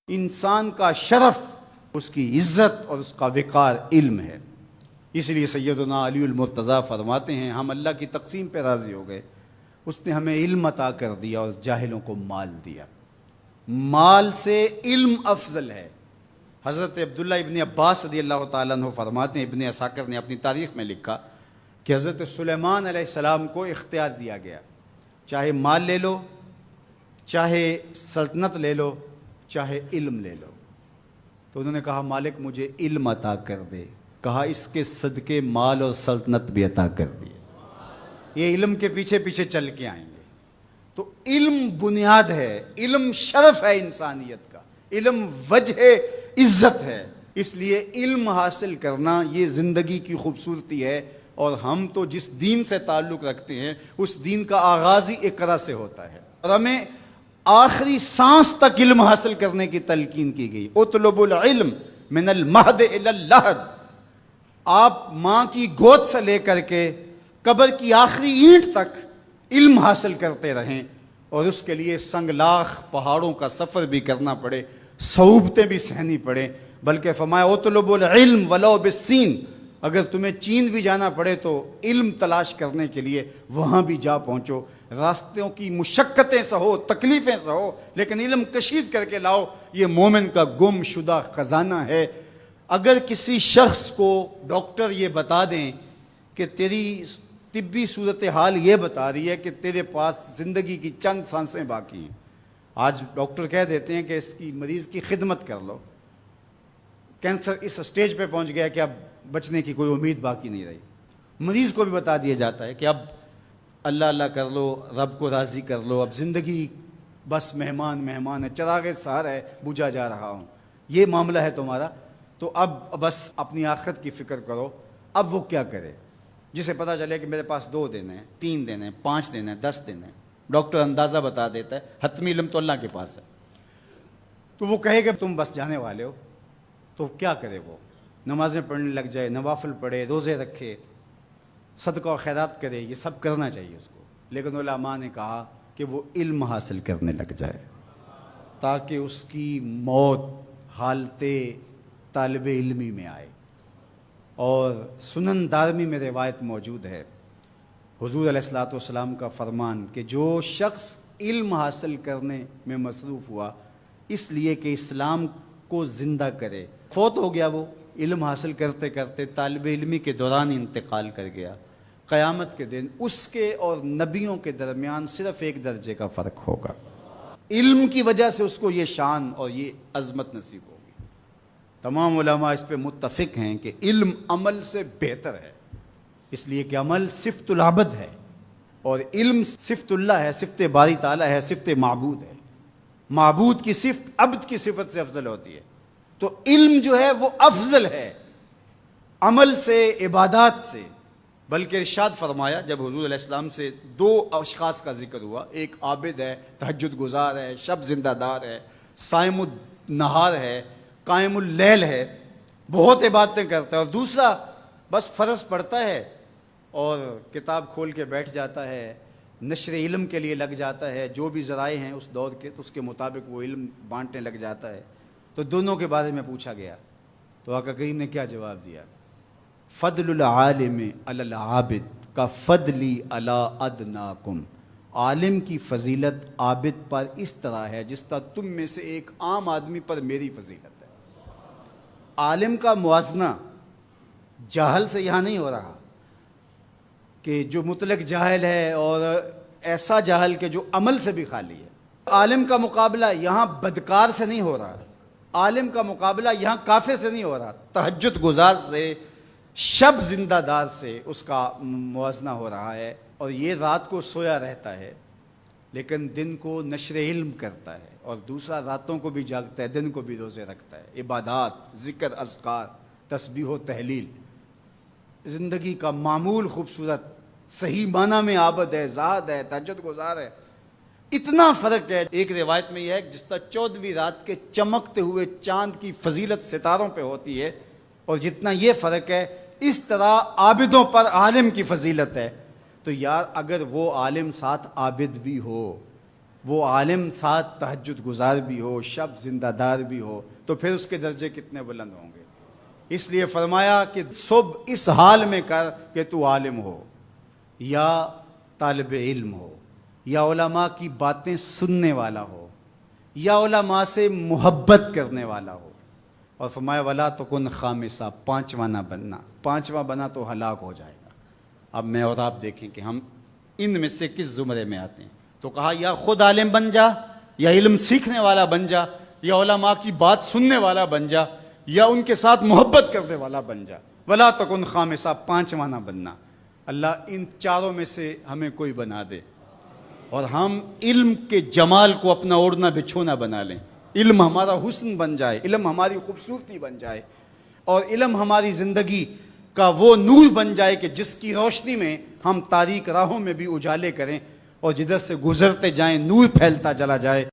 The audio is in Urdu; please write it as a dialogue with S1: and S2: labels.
S1: انسان کا شرف، اس کی عزت اور اس کا وقار علم ہے۔ اس لیے سیدنا علی المرتضیٰ فرماتے ہیں ہم اللہ کی تقسیم پہ راضی ہو گئے، اس نے ہمیں علم عطا کر دیا اور جاہلوں کو مال دیا۔ مال سے علم افضل ہے۔ حضرت عبداللہ ابن عباس رضی اللہ تعالیٰ عنہ فرماتے ہیں، ابن عساکر نے اپنی تاریخ میں لکھا کہ حضرت سلیمان علیہ السلام کو اختیار دیا گیا، چاہے مال لے لو، چاہے سلطنت لے لو، چاہے علم لے لو۔ تو انہوں نے کہا مالک مجھے علم عطا کر دے، کہا اس کے صدقے مال اور سلطنت بھی عطا کر دیے۔ یہ علم کے پیچھے پیچھے چل کے آئیں گے۔ تو علم بنیاد ہے، علم شرف ہے انسانیت کا، علم وجہ عزت ہے۔ اس لیے علم حاصل کرنا یہ زندگی کی خوبصورتی ہے، اور ہم تو جس دین سے تعلق رکھتے ہیں اس دین کا آغاز ہی اقرا سے ہوتا ہے، اور ہمیں آخری سانس تک علم حاصل کرنے کی تلقین کی گئی۔ اطلب العلم من المہد الی اللحد، آپ ماں کی گود سے لے کر کے قبر کی آخری اینٹ تک علم حاصل کرتے رہیں، اور اس کے لیے سنگلاخ پہاڑوں کا سفر بھی کرنا پڑے، صعوبتیں بھی سہنی پڑے، بلکہ فرمایا اطلب العلم ولو بالسین، اگر تمہیں چین بھی جانا پڑے تو علم تلاش کرنے کے لیے وہاں بھی جا پہنچو، راستوں کی مشقتیں سہو، تکلیفیں سہو، لیکن علم کشید کر کے لاؤ۔ یہ مومن کا گم شدہ خزانہ ہے۔ اگر کسی شخص کو ڈاکٹر یہ بتا دیں کہ تیری طبی صورتحال یہ بتا رہی ہے کہ تیرے پاس زندگی کی چند سانسیں باقی ہیں، آج ڈاکٹر کہہ دیتے ہیں کہ اس کی مریض کی خدمت کر لو، کینسر اس سٹیج پہ پہنچ گیا کہ اب بچنے کی کوئی امید باقی نہیں رہی، مریض کو بھی بتا دیا جاتا ہے کہ اب اللہ اللہ کر لو، رب کو راضی کر لو، اب زندگی بس مہمان مہمان ہے، چراغ سحر ہے، بجھا جا رہا ہوں، یہ معاملہ ہے تمہارا، تو اب بس اپنی آخرت کی فکر کرو۔ اب وہ کیا کرے جسے پتہ چلے کہ میرے پاس 2 دن ہیں، 3 دن ہیں، 5 دن ہیں، 10 دن ہیں، ڈاکٹر اندازہ بتا دیتا ہے، حتمی علم تو اللہ کے پاس ہے، تو وہ کہے کہ تم بس جانے والے ہو، تو کیا کرے؟ وہ نمازیں پڑھنے لگ جائے، نوافل پڑھے، روزے رکھے، صدقہ و خیرات کرے، یہ سب کرنا چاہیے اس کو، لیکن علماء نے کہا کہ وہ علم حاصل کرنے لگ جائے تاکہ اس کی موت حالت طالب علمی میں آئے۔ اور سنن دارمی میں روایت موجود ہے، حضور علیہ الصلوۃ والسلام کا فرمان کہ جو شخص علم حاصل کرنے میں مصروف ہوا اس لیے کہ اسلام کو زندہ کرے، فوت ہو گیا، وہ علم حاصل کرتے کرتے طالب علمی کے دوران انتقال کر گیا، قیامت کے دن اس کے اور نبیوں کے درمیان صرف 1 درجے کا فرق ہوگا۔ علم کی وجہ سے اس کو یہ شان اور یہ عظمت نصیب ہوگی۔ تمام علماء اس پہ متفق ہیں کہ علم عمل سے بہتر ہے، اس لیے کہ عمل صفت العبد ہے اور علم صفت اللہ ہے، صفت باری تعالیٰ ہے، صفت معبود ہے۔ معبود کی صفت عبد کی صفت سے افضل ہوتی ہے، تو علم جو ہے وہ افضل ہے عمل سے، عبادات سے۔ بلکہ ارشاد فرمایا جب حضور علیہ السلام سے 2 اشخاص کا ذکر ہوا، ایک عابد ہے، تہجد گزار ہے، شب زندہ دار ہے، صائم النہار ہے، قائم اللیل ہے، بہت عبادتیں کرتا ہے، اور دوسرا بس فرض پڑھتا ہے اور کتاب کھول کے بیٹھ جاتا ہے، نشر علم کے لیے لگ جاتا ہے، جو بھی ذرائع ہیں اس دور کے اس کے مطابق وہ علم بانٹنے لگ جاتا ہے۔ تو دونوں کے بارے میں پوچھا گیا تو آقا کریم نے کیا جواب دیا؟ فضل العالم علی العابد کا فضلی علی ادناکم، عالم کی فضیلت عابد پر اس طرح ہے جس طرح تم میں سے ایک عام آدمی پر میری فضیلت ہے۔ عالم کا موازنہ جاہل سے یہاں نہیں ہو رہا کہ جو مطلق جاہل ہے اور ایسا جاہل کہ جو عمل سے بھی خالی ہے۔ عالم کا مقابلہ یہاں بدکار سے نہیں ہو رہا، عالم کا مقابلہ یہاں کافر سے نہیں ہو رہا، تہجد گزار سے، شب زندہ دار سے اس کا موازنہ ہو رہا ہے۔ اور یہ رات کو سویا رہتا ہے لیکن دن کو نشر علم کرتا ہے، اور دوسرا راتوں کو بھی جاگتا ہے، دن کو بھی روزے رکھتا ہے، عبادات، ذکر، اذکار، تسبیح و تحلیل، زندگی کا معمول خوبصورت، صحیح معنی میں عابد ہے، زاہد ہے، تہجد گزار ہے۔ اتنا فرق ہے، ایک روایت میں یہ ہے جس طرح 14ویں رات کے چمکتے ہوئے چاند کی فضیلت ستاروں پہ ہوتی ہے، اور جتنا یہ فرق ہے اس طرح عابدوں پر عالم کی فضیلت ہے۔ تو یار اگر وہ عالم ساتھ عابد بھی ہو، وہ عالم ساتھ تہجد گزار بھی ہو، شب زندہ دار بھی ہو، تو پھر اس کے درجے کتنے بلند ہوں گے۔ اس لیے فرمایا کہ صبح اس حال میں کر کہ تو عالم ہو یا طالب علم ہو یا علماء کی باتیں سننے والا ہو یا علماء سے محبت کرنے والا ہو۔ اور فرمایا ولا تکن خامسہ، پانچواں نہ بننا، پانچواں بنا تو ہلاک ہو جائے گا۔ اب میں اور آپ دیکھیں کہ ہم ان میں سے کس زمرے میں آتے ہیں۔ تو کہا یا خود عالم بن جا، یا علم سیکھنے والا بن جا، یا علماء کی بات سننے والا بن جا، یا ان کے ساتھ محبت کرنے والا بن جا۔ ولا تکن خامسہ، پانچواں نہ بننا۔ اللہ ان چاروں میں سے ہمیں کوئی بنا دے، اور ہم علم کے جمال کو اپنا اوڑھنا بچھونا بنا لیں۔ علم ہمارا حسن بن جائے، علم ہماری خوبصورتی بن جائے، اور علم ہماری زندگی کا وہ نور بن جائے کہ جس کی روشنی میں ہم تاریک راہوں میں بھی اجالے کریں، اور جدھر سے گزرتے جائیں نور پھیلتا چلا جائے۔